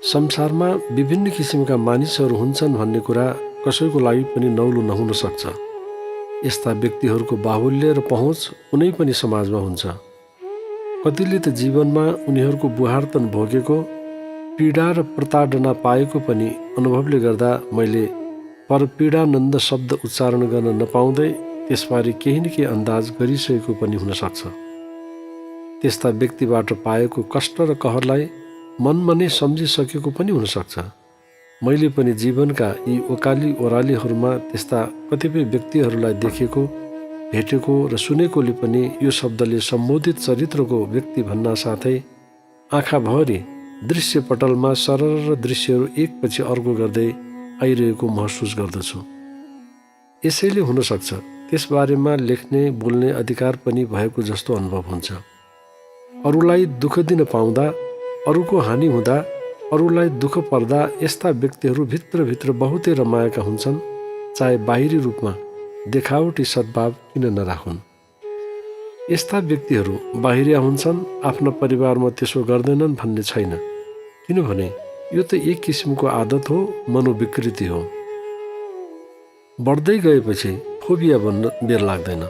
संसारमा विभिन्न किसिमका मानिसहरू हुन्छन् भन्ने कुरा कसैको लागि पनि नौलो नहुन सक्छ। यस्ता व्यक्तिहरूको बाहुल्य र पहुँच कुनै पनि समाजमा हुन्छ। कतिले त जीवनमा उनीहरूको बुहारतन भोगेको, पीडा र प्रताडना पाएको पनि अनुभवले गर्दा मैले परपीडानन्द शब्द उच्चारण गर्न नपाउँदै त्यसबारे केही न केही अन्दाज गरिसकेको पनि हुन सक्छ। त्यस्ता व्यक्तिबाट पाएको कष्ट र कहरलाई मनमा नै सम्झिसकेको पनि हुनसक्छ। मैले पनि जीवनका यी ओकाली ओह्रालीहरूमा त्यस्ता कतिपय व्यक्तिहरूलाई देखेको, भेटेको र सुनेकोले पनि यो शब्दले सम्बोधित चरित्रको व्यक्ति भन्न साथै आँखाभरि दृश्यपटलमा सरर दृश्यहरू एकपछि अर्को गर्दै आइरहेको महसुस गर्दछु। यसैले हुनसक्छ त्यसबारेमा लेख्ने बोल्ने अधिकार पनि भएको जस्तो अनुभव हुन्छ। अरूलाई दुःख दिन पाउँदा, अरूको हानि हुँदा, अरूलाई दुःख पर्दा यस्ता व्यक्तिहरू भित्रभित्र बहुतै रमाएका हुन्छन्, चाहे बाहिरी रूपमा देखावटी सद्भाव किन नराखुन्। यस्ता व्यक्तिहरू बाहिरिया हुन्छन्, आफ्ना परिवारमा त्यसो गर्दैनन् भन्ने छैन, किनभने यो त एक किसिमको आदत हो, मनोविकृति हो। बढ्दै गएपछि फोबिया बन्न बेर लाग्दैन।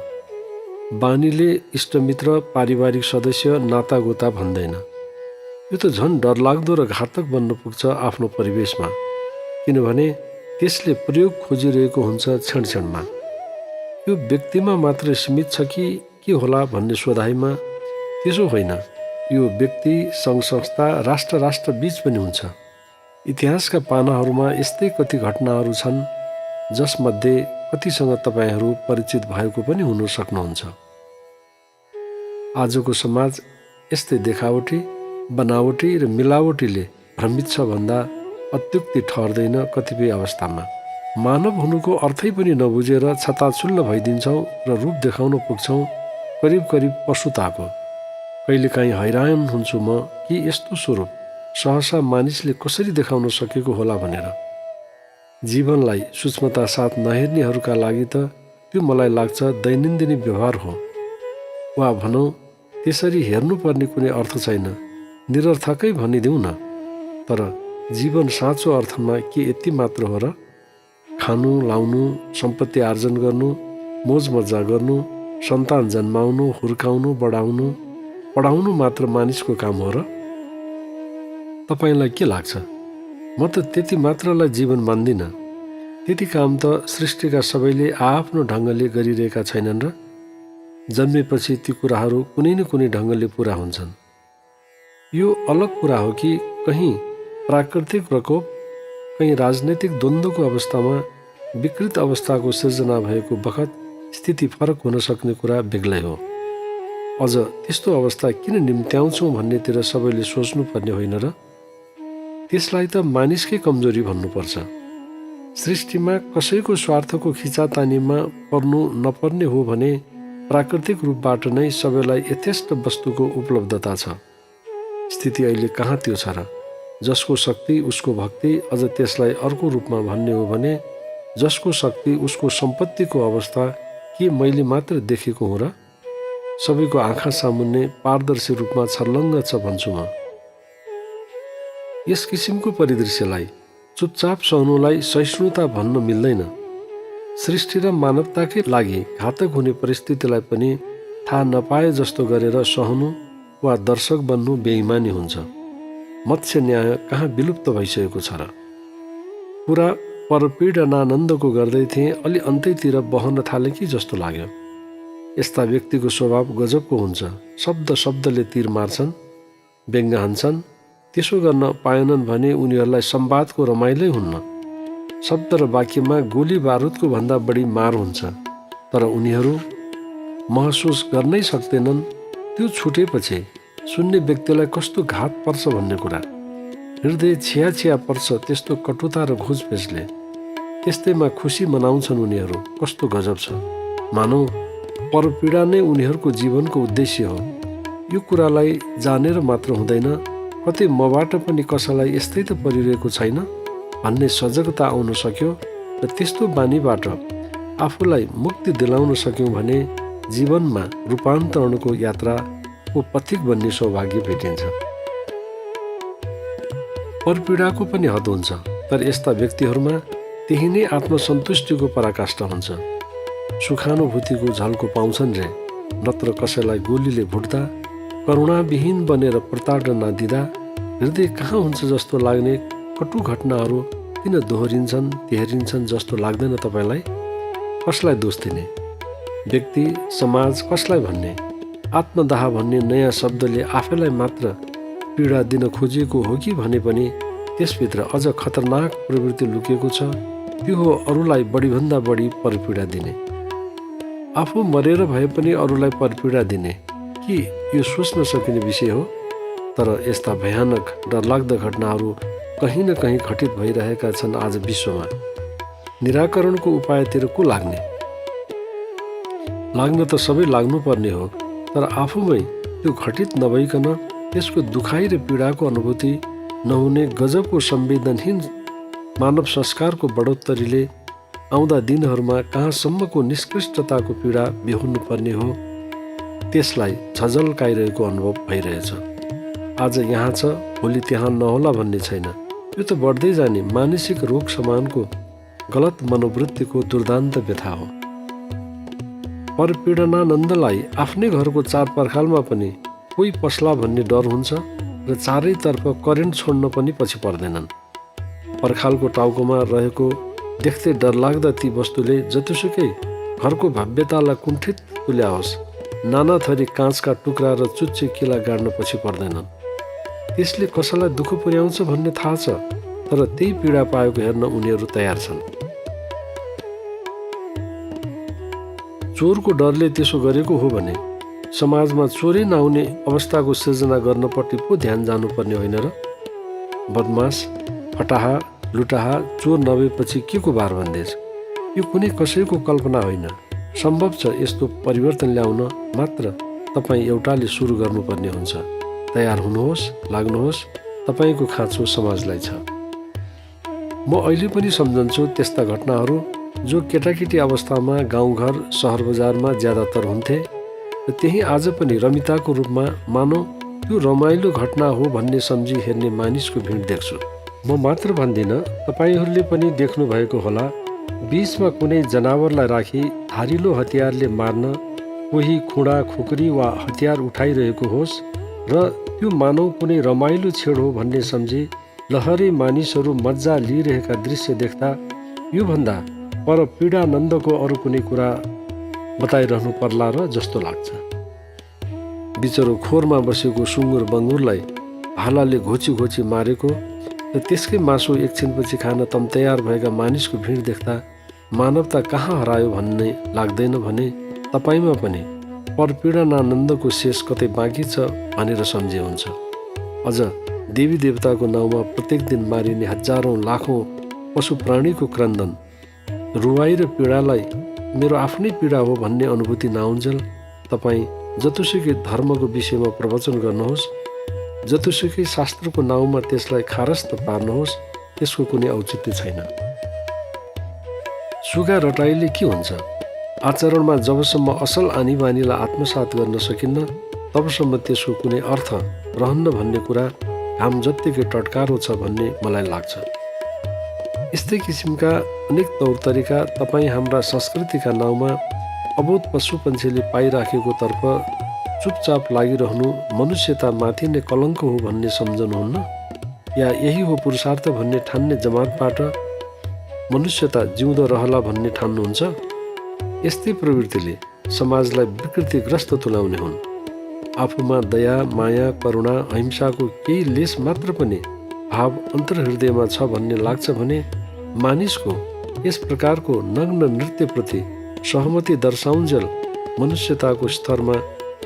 बानीले इष्टमित्र, पारिवारिक सदस्य, नातागोता भन्दैन। यो त झन् डरलाग्दो र घातक बन्न पुग्छ आफ्नो परिवेशमा, किनभने त्यसले प्रयोग खोजिरहेको हुन्छ क्षण क्षणमा। यो व्यक्तिमा मात्र सीमित छ कि के होला भन्ने सोधाइमा त्यसो होइन। यो व्यक्ति, सङ्घ संस्था, राष्ट्र बीच पनि हुन्छ। इतिहासका पानाहरूमा यस्तै कति घटनाहरू छन् जसमध्ये कतिसँग तपाईँहरू परिचित भएको पनि हुन सक्नुहुन्छ। आजको समाज यस्तै देखावटी, बनावटी र मिलावटीले भ्रमित छ भन्दा अत्युक्ति ठहर्दैन। कतिपय अवस्थामा मानव हुनुको अर्थै पनि नबुझेर छताछुल्ल भइदिन्छौँ र रूप देखाउन पुग्छौँ करिब करिब पशुताको। कहिलेकाहीँ हैरान हुन्छु म कि यस्तो स्वरूप सहसा मानिसले कसरी देखाउन सकेको होला भनेर। जीवनलाई सूक्ष्मता साथ नहेर्नेहरूका लागि त त्यो मलाई लाग्छ दैनन्दिन व्यवहार हो, वा भनौँ त्यसरी हेर्नुपर्ने कुनै अर्थ छैन, निरर्थकै भनिदेऊ न। तर जीवन साँचो अर्थमा के यति मात्र हो र? खानु, लाउनु, सम्पत्ति आर्जन गर्नु, मोज मजा गर्नु, सन्तान जन्माउनु, हुर्काउनु, बढाउनु, पढाउनु मात्र मानिसको काम हो र? तपाईँलाई के लाग्छ? म त त्यति मात्रलाई जीवन मान्दिनँ। त्यति काम त सृष्टिका सबैले आफ्नो ढङ्गले गरिरहेका छैनन् र? जन्मेपछि ती कुराहरू कुनै न कुनै ढङ्गले पुरा हुन्छन्। यो अलग कुरा हो कि कहीँ प्राकृतिक प्रकोप, कहीँ राजनैतिक द्वन्द्वको अवस्थामा विकृत अवस्थाको सिर्जना भएको बखत स्थिति फरक हुन सक्ने कुरा बेग्लै हो। अझ त्यस्तो अवस्था किन निम्त्याउँछौँ भन्नेतिर सबैले सोच्नुपर्ने होइन र? त्यसलाई त मानिसकै कमजोरी भन्नुपर्छ। सृष्टिमा कसैको स्वार्थको खिचातानीमा पर्नु नपर्ने हो भने प्राकृतिक रूपबाट नै सबैलाई यथेष्ट वस्तुको उपलब्धता छ। स्थिति अहिले कहाँ त्यो छ र? जसको शक्ति उसको भक्ति, अझ त्यसलाई अर्को रूपमा भन्ने हो भने जसको शक्ति उसको सम्पत्तिको अवस्था के मैले मात्र देखेको हुँ र? सबैको आँखा सामुन्ने पारदर्शी रूपमा छर्लङ्ग छ भन्छु म। यस किसिमको परिदृश्यलाई चुपचाप सहनुलाई सहिष्णुता भन्न मिल्दैन। सृष्टि र मानवताकै लागि घातक हुने परिस्थितिलाई पनि थाहा नपाए जस्तो गरेर सहनु वा दर्शक बन्नु बेइमानी हुन्छ। मत्स्य न्याय कहाँ विलुप्त भइसकेको छ र? पुरा परपीडनानन्दको गर्दै थिएँ, अलि अन्तैतिर बहन थाले कि जस्तो लाग्यो। यस्ता व्यक्तिको स्वभाव गजबको हुन्छ। शब्द शब्दले तीर मार्छन्, व्यङ्ग हान्छन्। त्यसो गर्न पाएनन् भने उनीहरूलाई संवादको रमाइलै हुन्न। शब्द र वाक्यमा गोली बारुदको भन्दा बढी मार हुन्छ, तर उनीहरू महसुस गर्नै सक्दैनन् त्यो छुटेपछि सुन्ने व्यक्तिलाई कस्तो घात पर्छ भन्ने कुरा। हृदय छिया छिया पर्छ त्यस्तो कटुता र घुसपेसले। त्यस्तैमा खुसी मनाउँछन् उनीहरू। कस्तो गजब छ! मानौ परपीडा नै उनीहरूको जीवनको उद्देश्य हो। यो कुरालाई जानेर मात्र हुँदैन, कतै मबाट पनि कसैलाई यस्तै त परिरहेको छैन भन्ने सजगता आउन सक्यो र त्यस्तो बानीबाट आफूलाई मुक्ति दिलाउन सक्यौँ भने जीवनमा रूपान्तरणको यात्राको पथिक बन्ने सौभाग्य भेटिन्छ। परपीडाको पनि हद हुन्छ, तर यस्ता व्यक्तिहरूमा त्यही नै आत्मसन्तुष्टिको पराकाष्ठा हुन्छ। सुखानुभूतिको झल्को पाउँछन् रे, नत्र कसैलाई गोलीले भुट्दा, करुणाविहीन बनेर प्रताडना दिँदा हृदय कहाँ हुन्छ जस्तो लाग्ने कटु घटनाहरू किन दोहोरिन्छन् तेहरिन्छन् जस्तो लाग्दैन तपाईँलाई? कसलाई दोष दिने? व्यक्ति, समाज, कसलाई भन्ने? आत्मदाह भन्ने नयाँ शब्दले आफैलाई मात्र पीडा दिन खोजिएको हो कि भने पनि त्यसभित्र अझ खतरनाक प्रवृत्ति लुकेको छ। त्यो हो अरूलाई बढीभन्दा बढी परपीडा दिने। आफू मरेर भए पनि अरूलाई परपीडा दिने कि यो सोच्न सकिने विषय हो? तर यस्ता भयानक डरलाग्दा घटनाहरू कहीँ न कहीँ घटित भइरहेका छन् आज विश्वमा। निराकरणको उपायतिर को लाग्ने? लाग्न त सबै लाग्नुपर्ने हो, तर आफूमै त्यो घटित नभइकन त्यसको दुखाइ र पीडाको अनुभूति नहुने गजबको संवेदनहीन मानव संस्कारको बढोत्तरीले आउँदा दिनहरूमा कहाँसम्मको निष्कृष्टताको पीडा बिहोर्नु पर्ने हो, त्यसलाई झझल्काइरहेको अनुभव भइरहेछ। आज यहाँ छ, भोलि त्यहाँ नहोला भन्ने छैन। यो त बढ्दै जाने मानसिक रोग समानको गलत मनोवृत्तिको दुर्दान्त व्यथा हो। परपीडनानन्दलाई आफ्नै घरको चार पर्खालमा पनि कोही पस्ला भन्ने डर हुन्छ र चारैतर्फ करेन्ट छोड्न पनि पछि पर्दैनन्। पर्खालको टाउकोमा रहेको देख्दै डरलाग्दा ती वस्तुले जतिसुकै घरको भव्यतालाई कुण्ठित तुल्याओस्, नाना थरी काँचका टुक्रा र चुच्चे किला गाड्न पछि पर्दैनन्। त्यसले कसैलाई दुःख पुर्याउँछ भन्ने थाहा छ, तर त्यही पीडा पाएको हेर्न उनीहरू तयार छन्। चोरको डरले त्यसो गरेको हो भने समाजमा चोरै नआउने अवस्थाको सृजना गर्नपट्टि पो ध्यान जानुपर्ने होइन र? बदमास, फटाहा, लुटाहा, चोर नभएपछि के को बार बन्देज? यो कुनै कसैको कल्पना होइन। सम्भव छ यस्तो परिवर्तन ल्याउन मात्र तपाईँ एउटाले सुरु गर्नुपर्ने हुन्छ। तयार हुनुहोस्, लाग्नुहोस्, तपाईँको खाँचो समाजलाई छ। म अहिले पनि सम्झन्छु त्यस्ता घटनाहरू जो केटाकेटी अवस्थामा गाउँघर सहर बजारमा ज्यादातर हुन्थे र त्यही आज पनि रमिताको रूपमा मानौ त्यो रमाइलो घटना हो भन्ने सम्झी हेर्ने मानिसको भिड देख्छु। म मात्र भन्दिनँ, तपाईँहरूले पनि देख्नु भएको होला। बीचमा कुनै जनावरलाई राखी धारिलो हतियारले मार्न कोही खुँडा खुकुरी वा हतियार उठाइरहेको होस् र त्यो मानौ कुनै रमाइलो छेड हो भन्ने सम्झी लहरे मानिसहरू मजा लिइरहेका दृश्य देख्दा योभन्दा पर पीडानन्दको अरू कुनै कुरा बताइरहनु पर्ला र जस्तो लाग्छ। बिचरो खोरमा बसेको सुँगुर बङ्गुरलाई भालाले घोची घोची मारेको र त्यसकै मासु एकछिनपछि खान तम तयार भएका मानिसको भिड देख्दा मानवता कहाँ हरायो भन्ने लाग्दैन भने तपाईँमा पनि परपीडनानन्दको शेष कतै बाँकी छ भनेर सम्झे हुन्छ। अझ देवी देवताको नाउँमा प्रत्येक दिन मारिने हजारौँ लाखौँ पशु प्राणीको क्रन्दन, रुवाई र पीडालाई मेरो आफ्नै पीडा हो भन्ने अनुभूति नआउन्जेल तपाईँ जतोसुकै धर्मको विषयमा प्रवचन गर्नुहोस्, जतोसुकै शास्त्रको नाउँमा त्यसलाई खारस्त पार्नुहोस्, त्यसको कुनै औचित्य छैन। सुगा रटाइले के हुन्छ? आचरणमा जबसम्म असल आनी बानीलाई आत्मसात गर्न सकिन्न तबसम्म त्यसको कुनै अर्थ रहन्न भन्ने कुरा घाम जत्तिकै टटकारो छ भन्ने मलाई लाग्छ। यस्तै किसिमका अनेक तौर तरिका तपाईँ हाम्रा संस्कृतिका नाउँमा अबोध पशु पन्छीले पाइराखेको तर्फ चुपचाप लागिरहनु मनुष्यतामाथि नै कलङ्क हो भन्ने सम्झनुहुन्न? या यही हो पुरुषार्थ भन्ने ठान्ने जमातबाट मनुष्यता जिउँदो रहला भन्ने ठान्नुहुन्छ? यस्तै प्रवृत्तिले समाजलाई विकृतिग्रस्त तुल्याउने हुन्। आफूमा दया, माया, करुणा, अहिंसाको केही लेस मात्र पनि भाव अन्तर्हृदयमा छ भन्ने लाग्छ भने मानिसको यस प्रकारको नग्न नृत्यप्रति सहमति दर्शाउन्जेल मनुष्यताको स्तरमा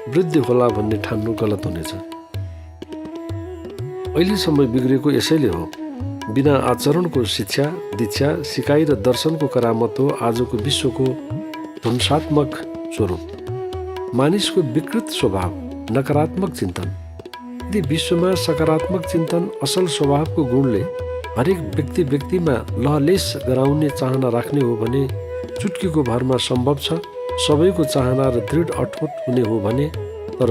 वृद्धि होला भन्ने ठान्नु गलत हुनेछ। अहिलेसम्म बिग्रेको यसैले हो। बिना आचरणको शिक्षा, दीक्षा, सिकाइ र दर्शनको करामत हो आजको विश्वको ध्वंसात्मक स्वरूप। मानिसको विकृत स्वभाव, नकारात्मक चिन्तन। यदि विश्वमा सकारात्मक चिन्तन, असल स्वभावको गुणले हरेक व्यक्तिमा लहलेस गराउने चाहना राख्ने हो भने चुटकीको भरमा सम्भव छ सबैको चाहना र दृढ अठोट हुने हो भने। तर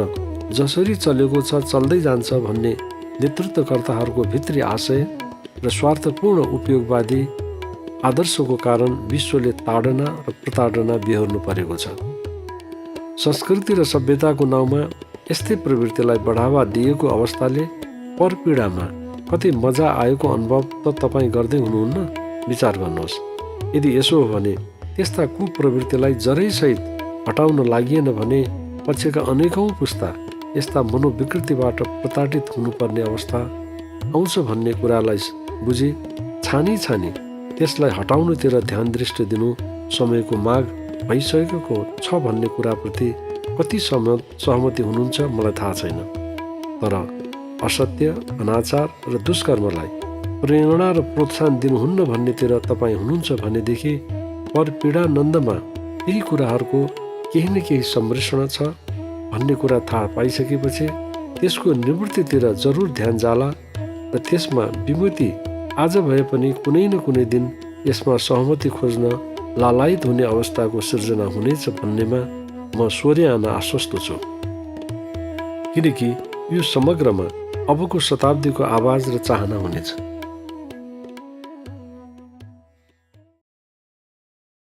जसरी चलेको छ चल्दै जान्छ भन्ने नेतृत्वकर्ताहरूको भित्री आशय र स्वार्थपूर्ण उपयोगवादी आदर्शको कारण विश्वले ताडना र प्रताडना बेहोर्नु परेको छ। संस्कृति र सभ्यताको नाउँमा यस्तै प्रवृत्तिलाई बढावा दिएको अवस्थाले परपीडामा कति मजा आएको अनुभव त तपाईँ गर्दै हुनुहुन्न? विचार गर्नुहोस्। यदि यसो हो भने त्यस्ता कुप्रवृत्तिलाई जरैसहित हटाउन लागिएन भने पछिका अनेकौँ पुस्ता यस्ता मनोविकृतिबाट प्रताडित हुनुपर्ने अवस्था आउँछ भन्ने कुरालाई बुझी छानी त्यसलाई हटाउनुतिर ध्यान दृष्टि दिनु समयको माग भइसकेको छ भन्ने कुराप्रति कति सहमति हुनुहुन्छ मलाई थाहा छैन। तर असत्य, अनाचार र दुष्कर्मलाई प्रेरणा र प्रोत्साहन दिनुहुन्न भन्नेतिर तपाईँ हुनुहुन्छ भनेदेखि परपीडानन्दमा यही कुराहरूको केही न केही सम्मिश्रण छ भन्ने कुरा थाहा पाइसकेपछि त्यसको निवृत्तितिर जरुर ध्यान जाला र त्यसमा विमुक्ति आज भए पनि कुनै न कुनै दिन यसमा सहमति खोज्न लालायित हुने अवस्थाको सिर्जना हुनेछ भन्नेमा म स्वर्याना आश्वस्त छु। किनकि यो समग्रमा अबको शताब्दीको आवाज र चाहना हुनेछ।